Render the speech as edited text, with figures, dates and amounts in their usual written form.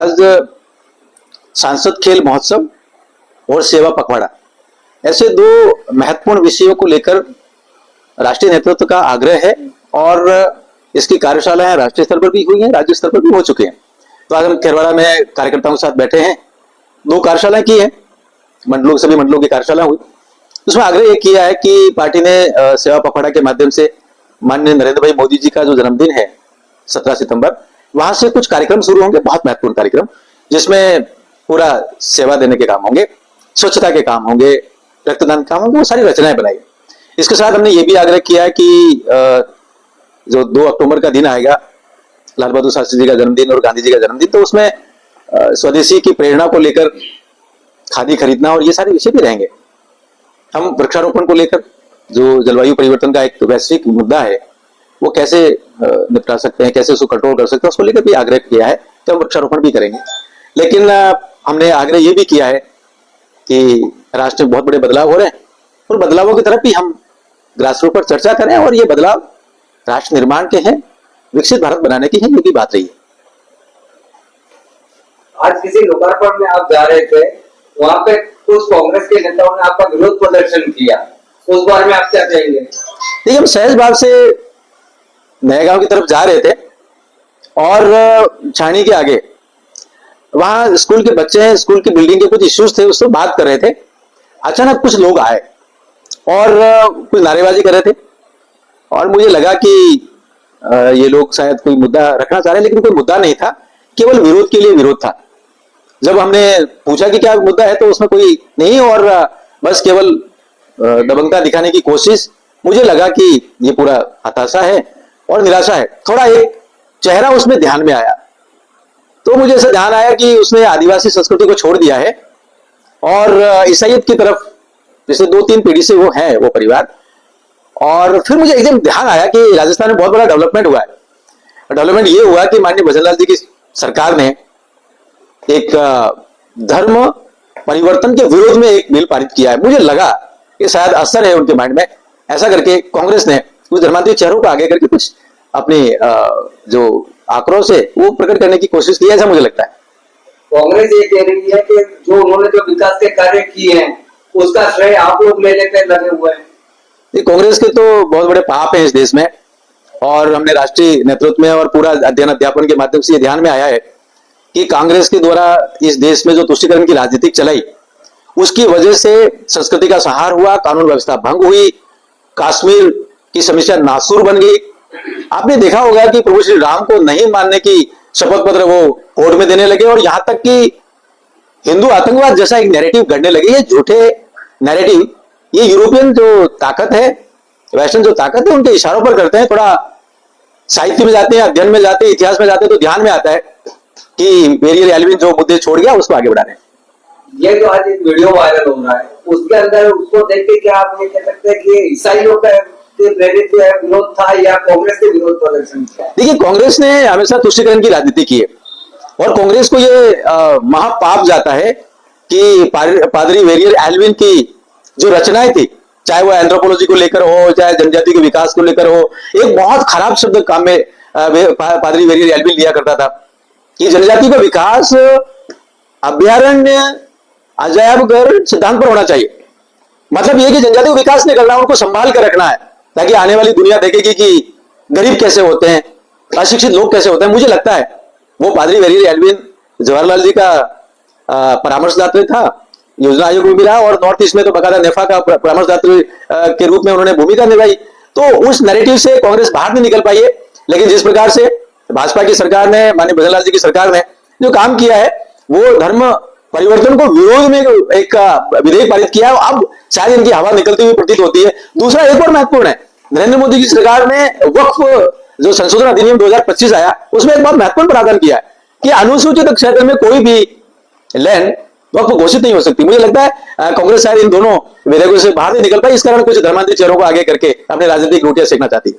आज सांसद खेल महोत्सव और सेवा पखवाड़ा ऐसे दो महत्वपूर्ण विषयों को लेकर राष्ट्रीय नेतृत्व का आग्रह है और इसकी कार्यशालाएं राष्ट्रीय स्तर पर भी हुई हैं, राज्य स्तर पर भी हो चुके हैं। तो आज हम खेरवाड़ा में कार्यकर्ताओं के साथ बैठे हैं, दो कार्यशालाएं की है, सभी मंडलों की कार्यशाला हुई। उसमें आग्रह ये किया है कि पार्टी ने सेवा पखवाड़ा के माध्यम से माननीय नरेंद्र भाई मोदी जी का जो जन्मदिन है 17 सितंबर, वहां से कुछ कार्यक्रम शुरू होंगे, बहुत महत्वपूर्ण कार्यक्रम, जिसमें पूरा सेवा देने के काम होंगे, स्वच्छता के काम होंगे, रक्तदान काम होंगे, वो सारी रचनाएं बनाई। इसके साथ हमने ये भी आग्रह किया है कि जो 2 अक्टूबर का दिन आएगा, लाल बहादुर शास्त्री जी का जन्मदिन और गांधी जी का जन्मदिन, तो उसमें स्वदेशी की प्रेरणा को लेकर खादी खरीदना और ये सारे विषय भी रहेंगे। हम वृक्षारोपण को लेकर जो जलवायु परिवर्तन का एक वैश्विक मुद्दा है वो कैसे निपटा सकते हैं, कैसे उसको कंट्रोल कर सकते हैं, उसको लेकर भी आग्रह किया है, तो हम वृक्षारोपण भी करेंगे। लेकिन हमने आग्रह ये भी किया है कि राष्ट्र में बहुत बड़े बदलाव हो रहे हैं और बदलावों की तरफ भी हम ग्रासरूट पर चर्चा करें और ये बदलाव राष्ट्र निर्माण के हैं, विकसित भारत बनाने की है, ये भी बात रही है। आज किसी लोकार्पण में आप जा रहे थे, वहां पे कुछ कांग्रेस के नेताओं ने आपका विरोध प्रदर्शन किया, उस बारे में आप क्या कहेंगे? देखिए, हम सहज भाव से नए गांव की तरफ जा रहे थे और छाणी के आगे वहां स्कूल के बच्चे हैं, स्कूल की बिल्डिंग के कुछ इश्यूज थे, उससे बात कर रहे थे। अचानक कुछ लोग आए और कुछ नारेबाजी कर रहे थे और मुझे लगा कि ये लोग शायद कोई मुद्दा रखना चाह रहे हैं, लेकिन कोई मुद्दा नहीं था, केवल विरोध के लिए विरोध था। जब हमने पूछा कि क्या मुद्दा है तो उसमें कोई नहीं और बस केवल दबंगता दिखाने की कोशिश। मुझे लगा कि ये पूरा हताशा है और निराशा है। थोड़ा एक चेहरा उसमें ध्यान में आया, तो मुझे ऐसा ध्यान आया कि उसने आदिवासी संस्कृति को छोड़ दिया है और ईसाईयत की तरफ जैसे 2-3 पीढ़ी से वो है वो परिवार। और फिर मुझे एकदम ध्यान आया कि राजस्थान में बहुत बड़ा डेवलपमेंट हुआ है। डेवलपमेंट ये हुआ कि माननीय भजनलाल जी की सरकार ने एक धर्म परिवर्तन के विरोध में एक बिल पारित किया है। मुझे लगा कि शायद असर है उनके माइंड में, ऐसा करके कांग्रेस ने कुछ धर्मांतरित चेहरों को आगे करके कुछ अपने जो आक्रोश है वो प्रकट करने की कोशिश की है, ऐसा मुझे लगता है। कांग्रेस ये कह रही है कि जो उन्होंने जो विकास के कार्य किए हैं उसका श्रेय आप लोग लेने पे लगे हुए हैं। कांग्रेस के तो बहुत बड़े पाप हैं इस देश में और हमने राष्ट्रीय नेतृत्व में और पूरा अध्ययन अध्यापन के माध्यम से ये ध्यान में आया है कि कांग्रेस के द्वारा इस देश में जो तुष्टीकरण की राजनीति चलाई उसकी वजह से संस्कृति का संहार हुआ, कानून व्यवस्था भंग हुई, कश्मीर की समस्या नासूर बन गई। आपने देखा होगा कि प्रभु श्री राम को नहीं मानने की शपथ पत्र वो कोर्ट में देने लगे और यहां तक कि हिंदू आतंकवाद जैसा एक नैरेटिव गढ़ने लगे। ये झूठे नैरेटिव ये यूरोपियन जो ताकत है, वेस्टर्न जो ताकत है, उनके इशारों पर करते हैं। थोड़ा साहित्य में जाते हैं, अध्ययन में जाते हैं, इतिहास में जाते हैं तो ध्यान में आता है कि वेरियर एल्विन जो मुद्दे छोड़ गया उसको आगे बढ़ा रहे हैं। ये जो आज एक वीडियो वायरल हो रहा है उसके अंदर उसको देख के क्या आप ये कह सकते हैं कि ईसाइयों का प्रेरित विरोध था या कांग्रेस के विरोध प्रदर्शन था? देखिए, कांग्रेस ने हमेशा तुष्टीकरण की राजनीति की है और कांग्रेस को ये महापाप जाता है कि पादरी वेरियर एल्विन की जो रचनाएं थी, चाहे वो एंथ्रोपोलॉजी को लेकर हो, चाहे जनजाति के विकास को लेकर हो, एक बहुत खराब शब्द काम में पादरी वेरियर एल्विन लिया करता था कि जनजाति का विकास अभ्यारण्य अजायबघर सिद्धांत पर होना चाहिए। मतलब ये कि जनजाति को विकास नहीं करना, उनको संभाल कर रखना है ताकि आने वाली दुनिया देखेगी कि गरीब कैसे होते हैं, अशिक्षित लोग कैसे होते हैं। मुझे लगता है वो पादरी वेरियर एल्विन जवाहरलाल जी का परामर्शदाता था, योजना आयोग में भी रहा और नॉर्थ ईस्ट में तो बकायदा नेफा का परामर्शदाता के रूप में उन्होंने भूमिका निभाई। तो उस नैरेटिव से कांग्रेस बाहर नहीं निकल पाई है। लेकिन जिस प्रकार से भाजपा की सरकार ने, माननीय भजनलाल जी की सरकार ने जो काम किया है वो धर्म परिवर्तन को विरोध में एक विधेयक पारित किया है, अब शायद इनकी हवा निकलती हुई प्रतीत होती है। दूसरा एक और महत्वपूर्ण है, नरेंद्र मोदी की सरकार ने वक्फ जो संशोधन अधिनियम 2025 आया उसमें एक बहुत महत्वपूर्ण प्रावधान किया है कि अनुसूचित क्षेत्र में कोई भी लैंड वक्फ घोषित नहीं हो सकती। मुझे लगता है कांग्रेस शायद इन दोनों विधेयकों से बाहर नहीं निकल पाई, इस कारण कुछ धर्मांतरित चेहरों को आगे करके अपने राजनीतिक रोटियां सेकना चाहती है।